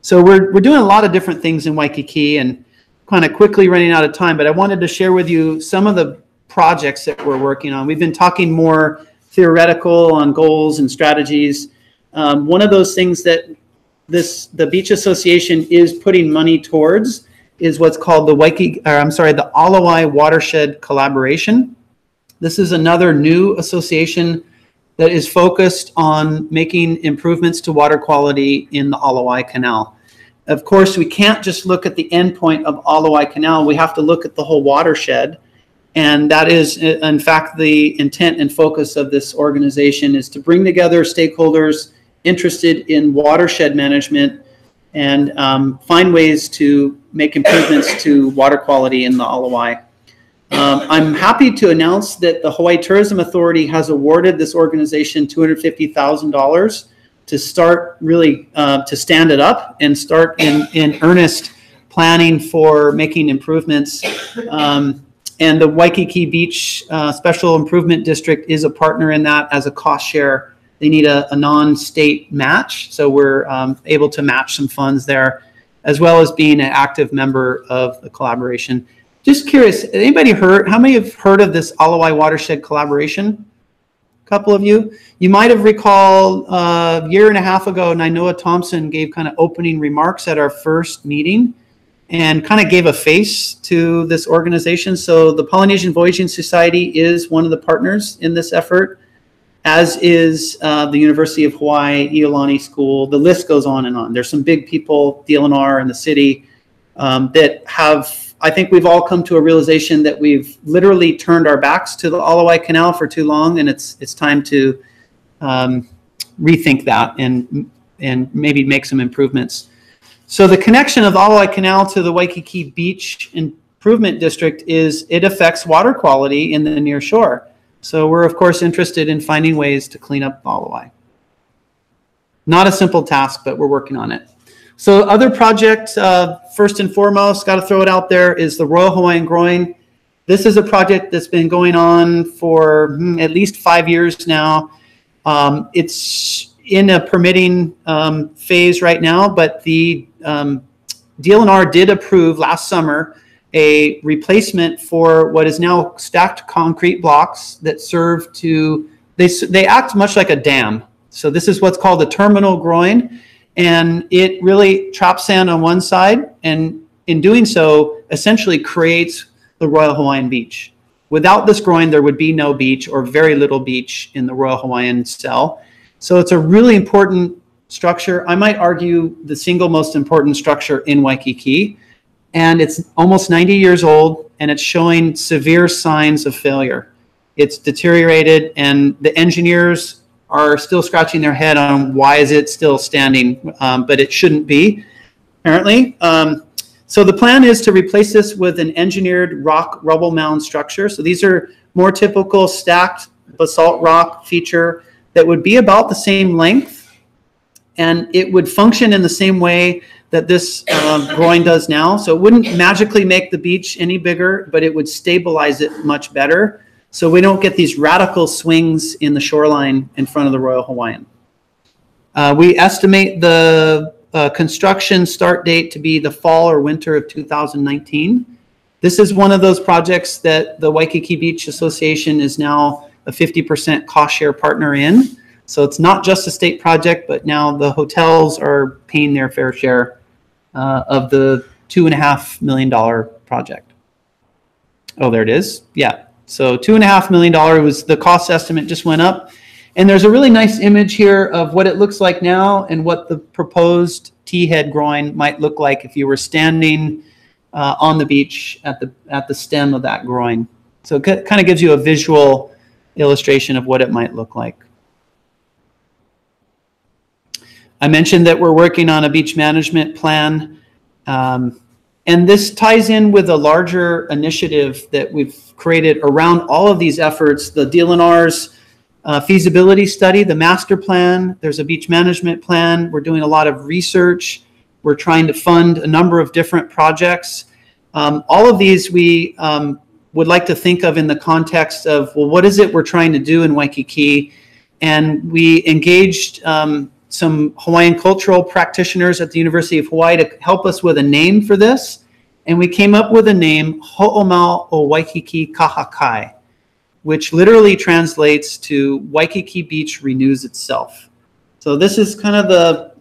So we're doing a lot of different things in Waikīkī and kind of quickly running out of time, but I wanted to share with you some of the projects that we're working on. We've been talking more theoretical on goals and strategies. One of those things that the Beach Association is putting money towards is what's called the Alawai Watershed Collaboration. This is another new association that is focused on making improvements to water quality in the Alawai Canal. Of course, we can't just look at the end point of Alawai Canal. We have to look at the whole watershed. And that is, in fact, the intent and focus of this organization is to bring together stakeholders interested in watershed management and find ways to make improvements to water quality in the Alawai. I'm happy to announce that the Hawaii Tourism Authority has awarded this organization $250,000 to start really to stand it up and start in earnest planning for making improvements. And the Waikīkī Beach Special Improvement District is a partner in that as a cost share. They need a non-state match, so we're able to match some funds there, as well as being an active member of the collaboration. Just curious, how many have heard of this Alawai Watershed Collaboration? A couple of you. You might have recalled a year and a half ago, Nainoa Thompson gave kind of opening remarks at our first meeting and kind of gave a face to this organization. So the Polynesian Voyaging Society is one of the partners in this effort, as is the University of Hawaii, Iolani School. The list goes on and on. There's some big people, DLNR and the city, that have, I think we've all come to a realization that we've literally turned our backs to the Alawai Canal for too long, and it's time to rethink that and maybe make some improvements. So the connection of the Alawai Canal to the Waikīkī Beach Improvement District is it affects water quality in the near shore. So we're, of course, interested in finding ways to clean up Alawai. Not a simple task, but we're working on it. So other projects, first and foremost, got to throw it out there, is the Royal Hawaiian Groin. This is a project that's been going on for at least 5 years now. It's in a permitting phase right now, but the DLNR did approve last summer a replacement for what is now stacked concrete blocks that serve to, they act much like a dam. So this is what's called a terminal groin, and it really traps sand on one side, and in doing so, essentially creates the Royal Hawaiian Beach. Without this groin, there would be no beach or very little beach in the Royal Hawaiian cell. So it's a really important structure. I might argue the single most important structure in Waikīkī. And it's almost 90 years old, and it's showing severe signs of failure. It's deteriorated, and the engineers are still scratching their head on why is it still standing, but it shouldn't be, apparently. So the plan is to replace this with an engineered rock rubble mound structure. So these are more typical stacked basalt rock feature that would be about the same length, and it would function in the same way that this groin does now. So it wouldn't magically make the beach any bigger, but it would stabilize it much better, so we don't get these radical swings in the shoreline in front of the Royal Hawaiian. We estimate the construction start date to be the fall or winter of 2019. This is one of those projects that the Waikīkī Beach Association is now a 50% cost share partner in. So it's not just a state project, but now the hotels are paying their fair share of the $2.5 million project. Oh, there it is. Yeah. So $2.5 million was the cost estimate, just went up. And there's a really nice image here of what it looks like now and what the proposed T-head groin might look like if you were standing on the beach at the stem of that groin. So it kind of gives you a visual illustration of what it might look like. I mentioned that we're working on a beach management plan, and this ties in with a larger initiative that we've created around all of these efforts, the DLNR's feasibility study, the master plan. There's a beach management plan. We're doing a lot of research. We're trying to fund a number of different projects. All of these we would like to think of in the context of, well, what is it we're trying to do in Waikīkī? And we engaged some Hawaiian cultural practitioners at the University of Hawaii to help us with a name for this. And we came up with a name, Hoʻomau o Waikīkī Kahakai, which literally translates to Waikīkī Beach renews itself. So this is kind of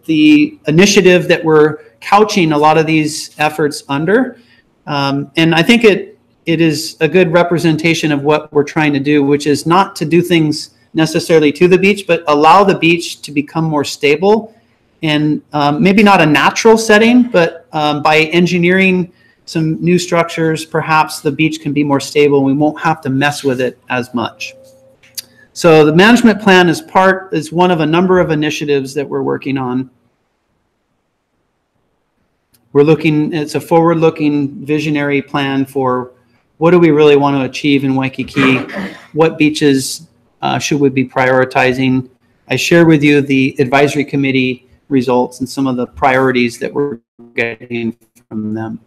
the initiative that we're couching a lot of these efforts under. And I think it is a good representation of what we're trying to do, which is not to do things necessarily to the beach, but allow the beach to become more stable, and maybe not a natural setting, but by engineering some new structures, perhaps the beach can be more stable and we won't have to mess with it as much. So the management plan is one of a number of initiatives that we're working on. It's a forward-looking visionary plan for what do we really want to achieve in Waikīkī, what beaches should we be prioritizing. I share with you the advisory committee results and some of the priorities that we're getting from them.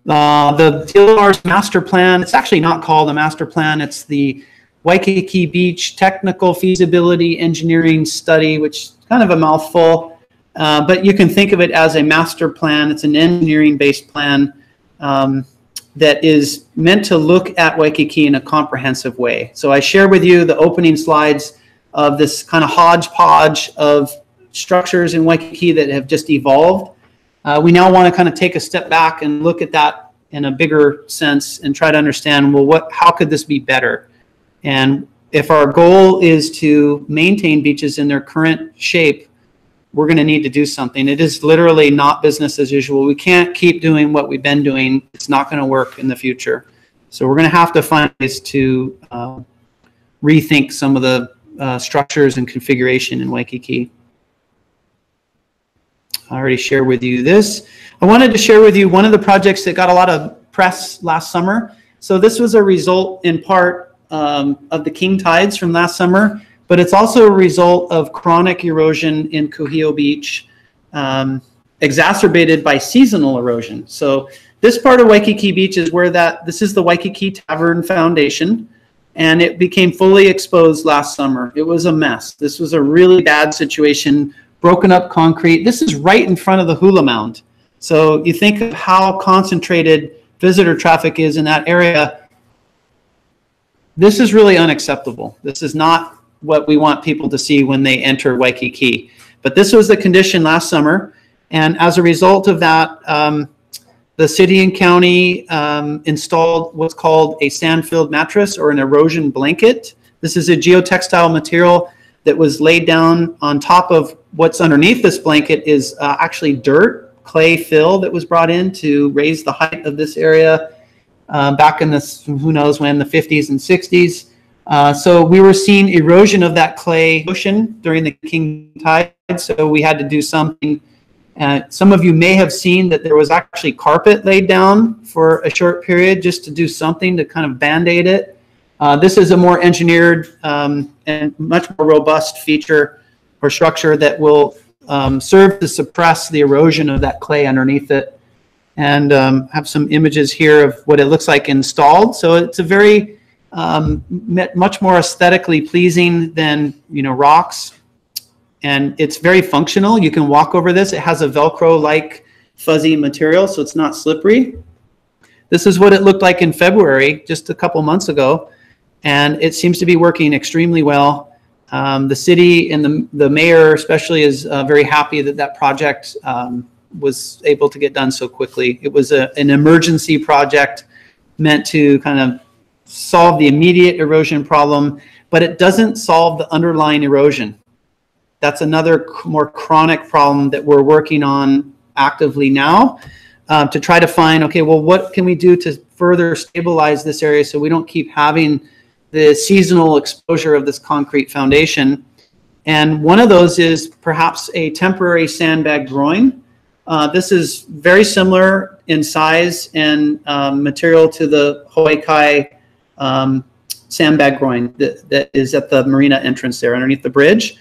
The DLR's master plan, it's actually not called a master plan, it's the Waikīkī Beach Technical Feasibility Engineering Study, which is kind of a mouthful, but you can think of it as a master plan. It's an engineering-based plan that is meant to look at Waikīkī in a comprehensive way. So I share with you the opening slides of this kind of hodgepodge of structures in Waikīkī that have just evolved. We now want to kind of take a step back and look at that in a bigger sense and try to understand, well, how could this be better? And if our goal is to maintain beaches in their current shape, we're going to need to do something. It is literally not business as usual. We can't keep doing what we've been doing. It's not going to work in the future. So we're going to have to find ways to rethink some of the structures and configuration in Waikīkī. I already shared with you this. I wanted to share with you one of the projects that got a lot of press last summer. So this was a result in part of the king tides from last summer, but it's also a result of chronic erosion in Kuhio Beach, exacerbated by seasonal erosion. So this part of Waikīkī Beach is where this is the Waikīkī Tavern Foundation, and it became fully exposed last summer. It was a mess. This was a really bad situation. Broken up concrete. This is right in front of the hula mound. So you think of how concentrated visitor traffic is in that area. This is really unacceptable. This is not what we want people to see when they enter Waikīkī. But this was the condition last summer. And as a result of that, the city and county installed what's called a sand-filled mattress or an erosion blanket. This is a geotextile material that was laid down on top of what's underneath this blanket is actually dirt, clay fill that was brought in to raise the height of this area back in who knows when, the 50s and 60s. So we were seeing erosion of that clay ocean during the king tide, so we had to do something. Some of you may have seen that there was actually carpet laid down for a short period just to do something to kind of band-aid it. This is a more engineered and much more robust feature or structure that will serve to suppress the erosion of that clay underneath it. And have some images here of what it looks like installed. So it's a very much more aesthetically pleasing than rocks, and it's very functional. You can walk over this. It has a Velcro-like fuzzy material, so it's not slippery. This is what it looked like in February, just a couple months ago, and it seems to be working extremely well. The city and the mayor especially is very happy that that project was able to get done so quickly. It was an emergency project meant to kind of solve the immediate erosion problem, but it doesn't solve the underlying erosion. That's another more chronic problem that we're working on actively now to try to find, okay, well, what can we do to further stabilize this area so we don't keep having the seasonal exposure of this concrete foundation? And one of those is perhaps a temporary sandbag groin. This is very similar in size and material to the Hawaii sandbag groin that is at the marina entrance there underneath the bridge.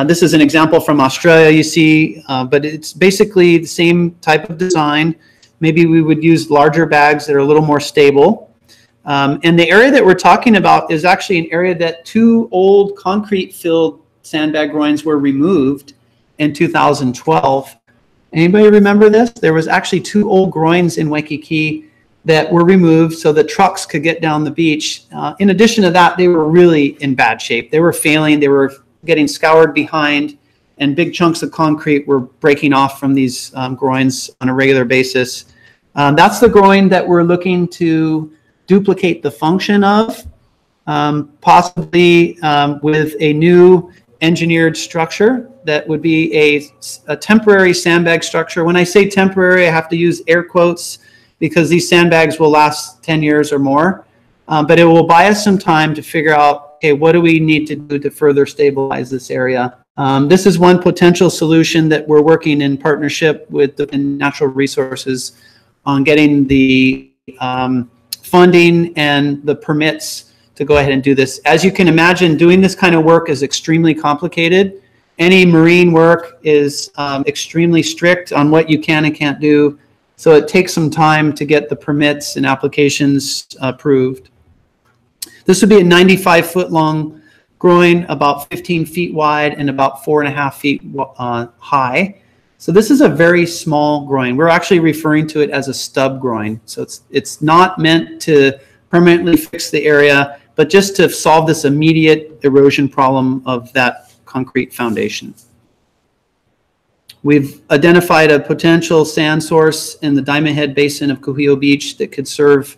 This is an example from Australia, you see, but it's basically the same type of design. Maybe we would use larger bags that are a little more stable. And the area that we're talking about is actually an area that 2 old concrete-filled sandbag groins were removed in 2012. Anybody remember this? There was actually 2 old groins in Waikīkī that were removed so that trucks could get down the beach. In addition to that, they were really in bad shape. They were failing. They were getting scoured behind, and big chunks of concrete were breaking off from these groins on a regular basis. That's the groin that we're looking to duplicate the function of, possibly with a new engineered structure that would be a temporary sandbag structure. When I say temporary, I have to use air quotes because these sandbags will last 10 years or more. But it will buy us some time to figure out, okay, what do we need to do to further stabilize this area? This is one potential solution that we're working in partnership with the natural resources on getting the funding and the permits to go ahead and do this. As you can imagine, doing this kind of work is extremely complicated. Any marine work is extremely strict on what you can and can't do. So it takes some time to get the permits and applications approved. This would be a 95-foot long groin, about 15 feet wide and about 4.5 feet high. So this is a very small groin. We're actually referring to it as a stub groin. So it's not meant to permanently fix the area, but just to solve this immediate erosion problem of that concrete foundation. We've identified a potential sand source in the Diamond Head Basin of Kahakai Beach that could serve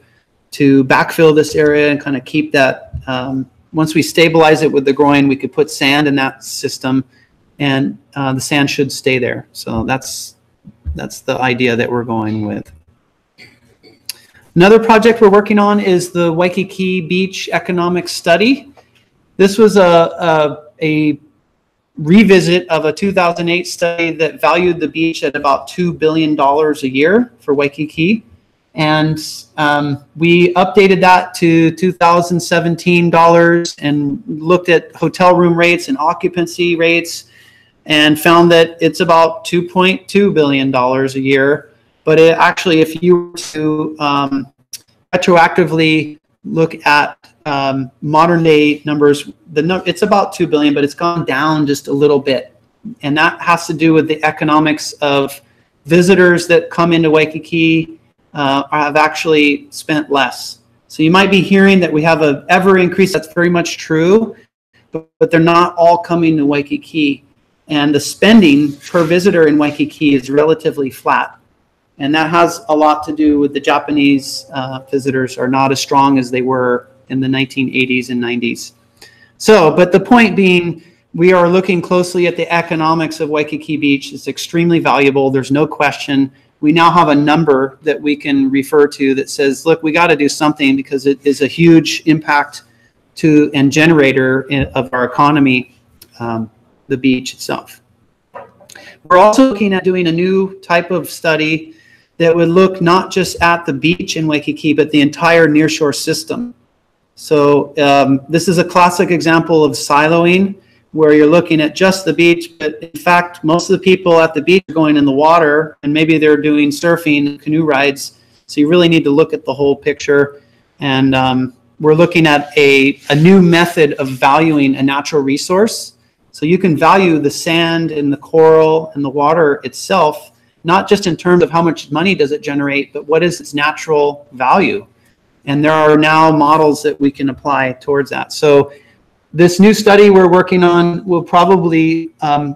to backfill this area and kind of keep that. Once we stabilize it with the groin, we could put sand in that system, and the sand should stay there. So that's the idea that we're going with. Another project we're working on is the Waikīkī Beach Economic Study. This was a revisit of a 2008 study that valued the beach at about $2 billion a year for Waikīkī. And we updated that to 2017 dollars and looked at hotel room rates and occupancy rates and found that it's about $2.2 billion a year. But it actually, if you were to retroactively look at modern day numbers, it's about 2 billion, but it's gone down just a little bit. And that has to do with the economics of visitors that come into Waikīkī have actually spent less. So you might be hearing that we have an ever increase. That's very much true, but they're not all coming to Waikīkī. And the spending per visitor in Waikīkī is relatively flat. And that has a lot to do with the Japanese visitors are not as strong as they were in the 1980s and 90s. So, but the point being, we are looking closely at the economics of Waikīkī Beach. It's extremely valuable. There's no question. We now have a number that we can refer to that says, look, we got to do something because it is a huge impact to and generator of our economy, the beach itself. We're also looking at doing a new type of study that would look not just at the beach in Waikīkī, but the entire nearshore system. So this is a classic example of siloing, where you're looking at just the beach, but in fact, most of the people at the beach are going in the water, and maybe they're doing surfing, canoe rides. So you really need to look at the whole picture. And we're looking at a new method of valuing a natural resource. So you can value the sand and the coral and the water itself, not just in terms of how much money does it generate, but what is its natural value. And there are now models that we can apply towards that. So this new study we're working on will probably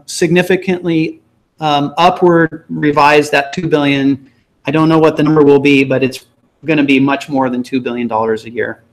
significantly upward revise that $2 billion. I don't know what the number will be, but it's going to be much more than $2 billion a year.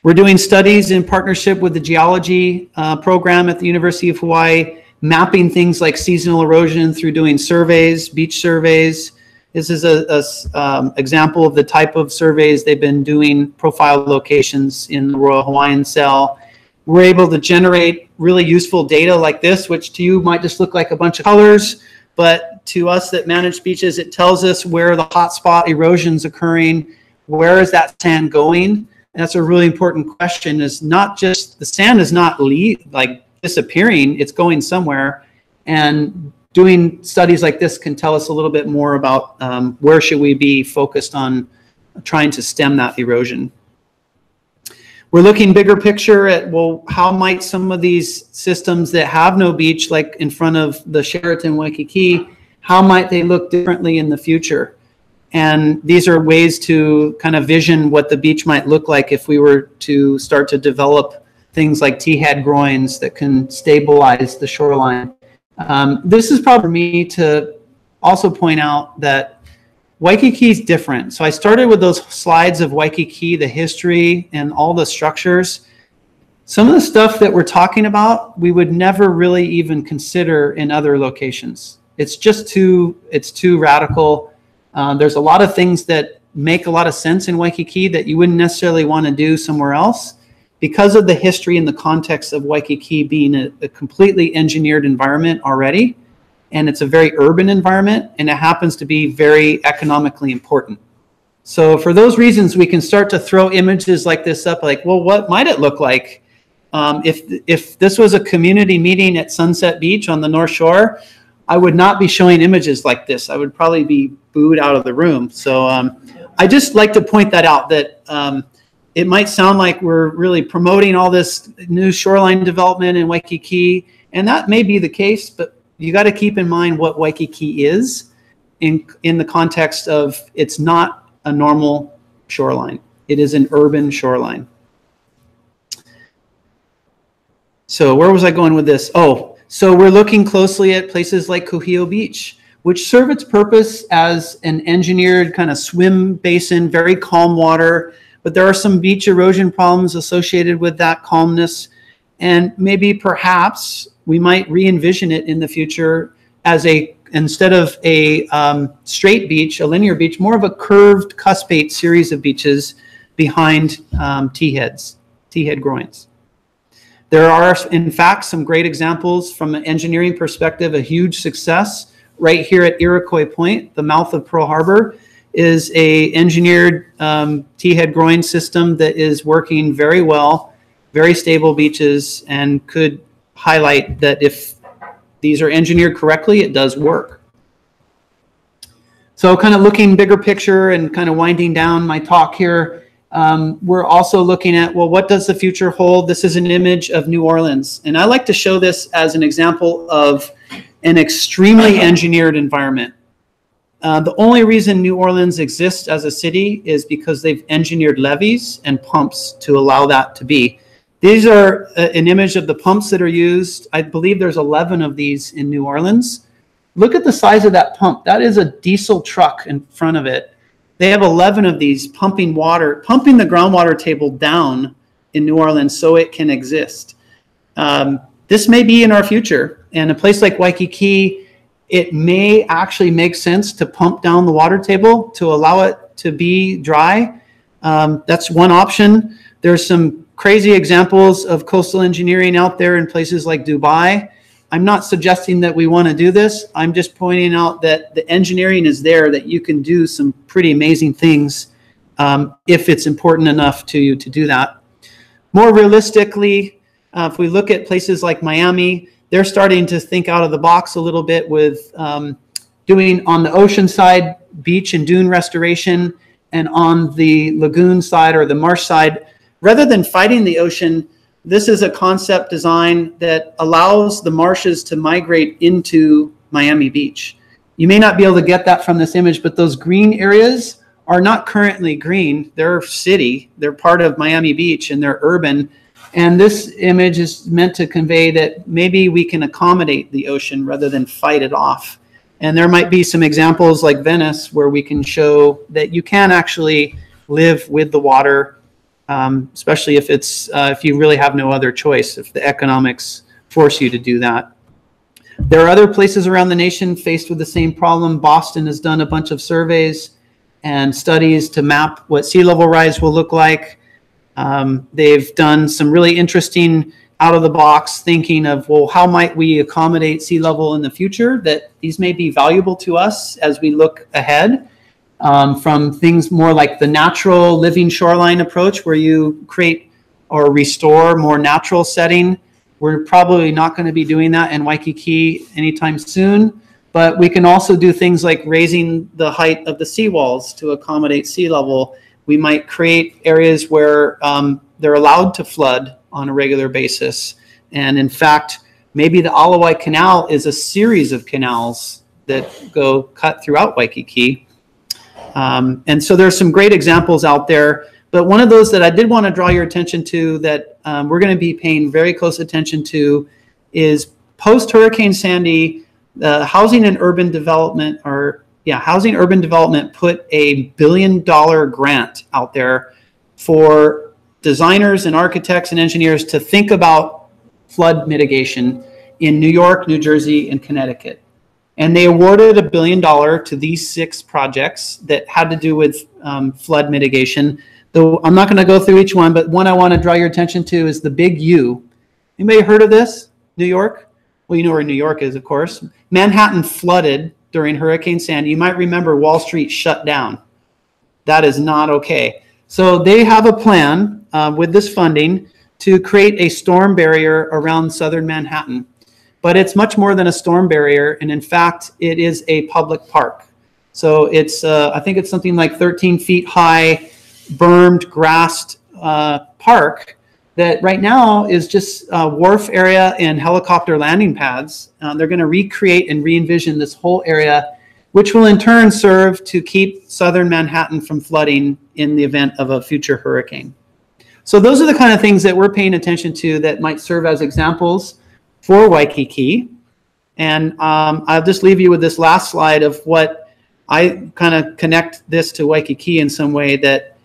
We're doing studies in partnership with the geology program at the University of Hawaii, mapping things like seasonal erosion through doing surveys, beach surveys. This is an example of the type of surveys they've been doing, profile locations in the Royal Hawaiian Cell. We're able to generate really useful data like this, which to you might just look like a bunch of colors, but to us that manage beaches, it tells us where the hotspot erosion's occurring, where is that sand going? And that's a really important question, is not just, the sand is not like disappearing, it's going somewhere. And doing studies like this can tell us a little bit more about where should we be focused on trying to stem that erosion. We're looking bigger picture at, well, how might some of these systems that have no beach, like in front of the Sheraton Waikīkī, how might they look differently in the future? And these are ways to kind of vision what the beach might look like if we were to start to develop things like T-head groins that can stabilize the shoreline. This is probably for me to also point out that Waikīkī is different. So I started with those slides of Waikīkī, the history and all the structures. Some of the stuff that we're talking about, we would never really even consider in other locations. It's just it's too radical. There's a lot of things that make a lot of sense in Waikīkī that you wouldn't necessarily want to do somewhere else, because of the history and the context of Waikīkī being a completely engineered environment already. And it's a very urban environment, and it happens to be very economically important. So for those reasons, we can start to throw images like this up, like, well, what might it look like? If this was a community meeting at Sunset Beach on the North Shore, I would not be showing images like this. I would probably be booed out of the room. So I just like to point that out, that it might sound like we're really promoting all this new shoreline development in Waikīkī, and that may be the case, but you got to keep in mind what Waikīkī is in the context of, it's not a normal shoreline. It is an urban shoreline. So where was I going with this? Oh, so we're looking closely at places like Kuhio Beach, which serve its purpose as an engineered kind of swim basin, very calm water, but there are some beach erosion problems associated with that calmness. And maybe perhaps we might re-envision it in the future as instead of a straight beach, a linear beach, more of a curved cuspate series of beaches behind T-head groins. There are, in fact, some great examples from an engineering perspective. A huge success right here at Iroquois Point, the mouth of Pearl Harbor, is a engineered T-head groin system that is working very well, very stable beaches, and could highlight that if these are engineered correctly, it does work. So kind of looking bigger picture and kind of winding down my talk here, we're also looking at, well, what does the future hold? This is an image of New Orleans. And I like to show this as an example of an extremely engineered environment. The only reason New Orleans exists as a city is because they've engineered levees and pumps to allow that to be. These are an image of the pumps that are used. I believe there's 11 of these in New Orleans. Look at the size of that pump. That is a diesel truck in front of it. They have 11 of these pumping water, pumping the groundwater table down in New Orleans so it can exist. This may be in our future. And a place like Waikīkī, it may actually make sense to pump down the water table to allow it to be dry. That's one option. There's some crazy examples of coastal engineering out there in places like Dubai. I'm not suggesting that we want to do this. I'm just pointing out that the engineering is there, that you can do some pretty amazing things if it's important enough to you to do that. More realistically, if we look at places like Miami, they're starting to think out of the box a little bit with doing on the ocean side beach and dune restoration, and on the lagoon side or the marsh side, rather than fighting the ocean, this is a concept design that allows the marshes to migrate into Miami Beach. You may not be able to get that from this image, but those green areas are not currently green. They're city. They're part of Miami Beach and they're urban. And this image is meant to convey that maybe we can accommodate the ocean rather than fight it off. And there might be some examples like Venice where we can show that you can actually live with the water, especially if it's if you really have no other choice, if the economics force you to do that. There are other places around the nation faced with the same problem. Boston has done a bunch of surveys and studies to map what sea level rise will look like. They've done some really interesting out of the box thinking of, well, how might we accommodate sea level in the future, that these may be valuable to us as we look ahead, from things more like the natural living shoreline approach where you create or restore more natural setting. We're probably not going to be doing that in Waikīkī anytime soon, but we can also do things like raising the height of the seawalls to accommodate sea level. We might create areas where they're allowed to flood on a regular basis. And in fact, maybe the Alawai Canal is a series of canals that go cut throughout Waikīkī. And so there's some great examples out there. But one of those that I did want to draw your attention to that we're going to be paying very close attention to is post-Hurricane Sandy, Housing and Urban Development, Housing Urban Development put a $1 billion grant out there for designers and architects and engineers to think about flood mitigation in New York, New Jersey, and Connecticut. And they awarded $1 billion to these 6 projects that had to do with flood mitigation. Though I'm not going to go through each one, but one I want to draw your attention to is the Big U. Anybody heard of this? New York? Well, you know where New York is, of course. Manhattan flooded during Hurricane Sandy. You might remember Wall Street shut down. That is not okay. So they have a plan with this funding to create a storm barrier around southern Manhattan. But it's much more than a storm barrier. And in fact, it is a public park. So it's, I think it's something like 13 feet high, bermed, grassed park that right now is just a wharf area and helicopter landing pads. They're going to recreate and re-envision this whole area, which will in turn serve to keep southern Manhattan from flooding in the event of a future hurricane. So those are the kind of things that we're paying attention to that might serve as examples for Waikīkī. And I'll just leave you with this last slide of what I kind of connect this to Waikīkī in some way, that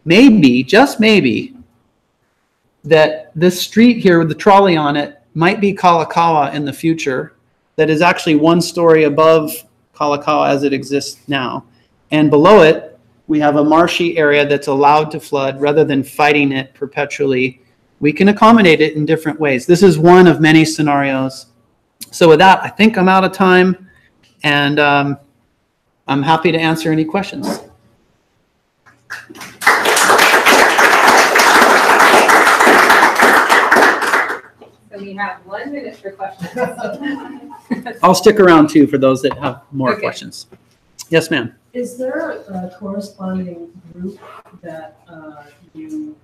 maybe, just maybe, that this street here with the trolley on it might be Kalakaua in the future, that is actually 1 story above Kalakaua as it exists now. And below it, we have a marshy area that's allowed to flood rather than fighting it perpetually. We can accommodate it in different ways. This is one of many scenarios. So with that, I think I'm out of time, and I'm happy to answer any questions. So we have 1 minute for questions. I'll stick around too for those that have more questions. Yes, ma'am. Is there a corresponding group that you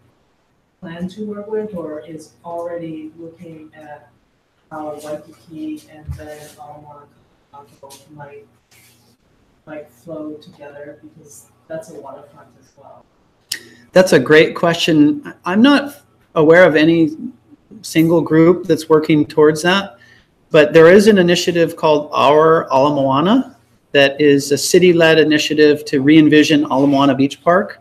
plan to work with, or is already looking at how Waikīkī and then Hawai'i might flow together, because that's a waterfront as well? That's a great question. I'm not aware of any single group that's working towards that, but there is an initiative called Our Ala Moana that is a city-led initiative to re-envision Ala Moana Beach Park.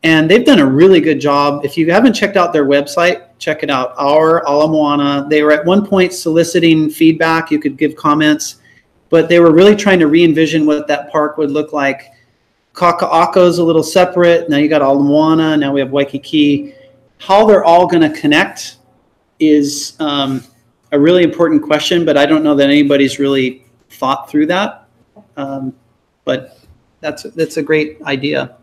And they've done a really good job. If you haven't checked out their website, check it out, Our Ala Moana. They were at one point soliciting feedback. You could give comments, but they were really trying to re-envision what that park would look like. Kaka'ako's a little separate. Now you got Ala Moana. Now we have Waikīkī. How they're all going to connect is a really important question, but I don't know that anybody's really thought through that. But that's a great idea.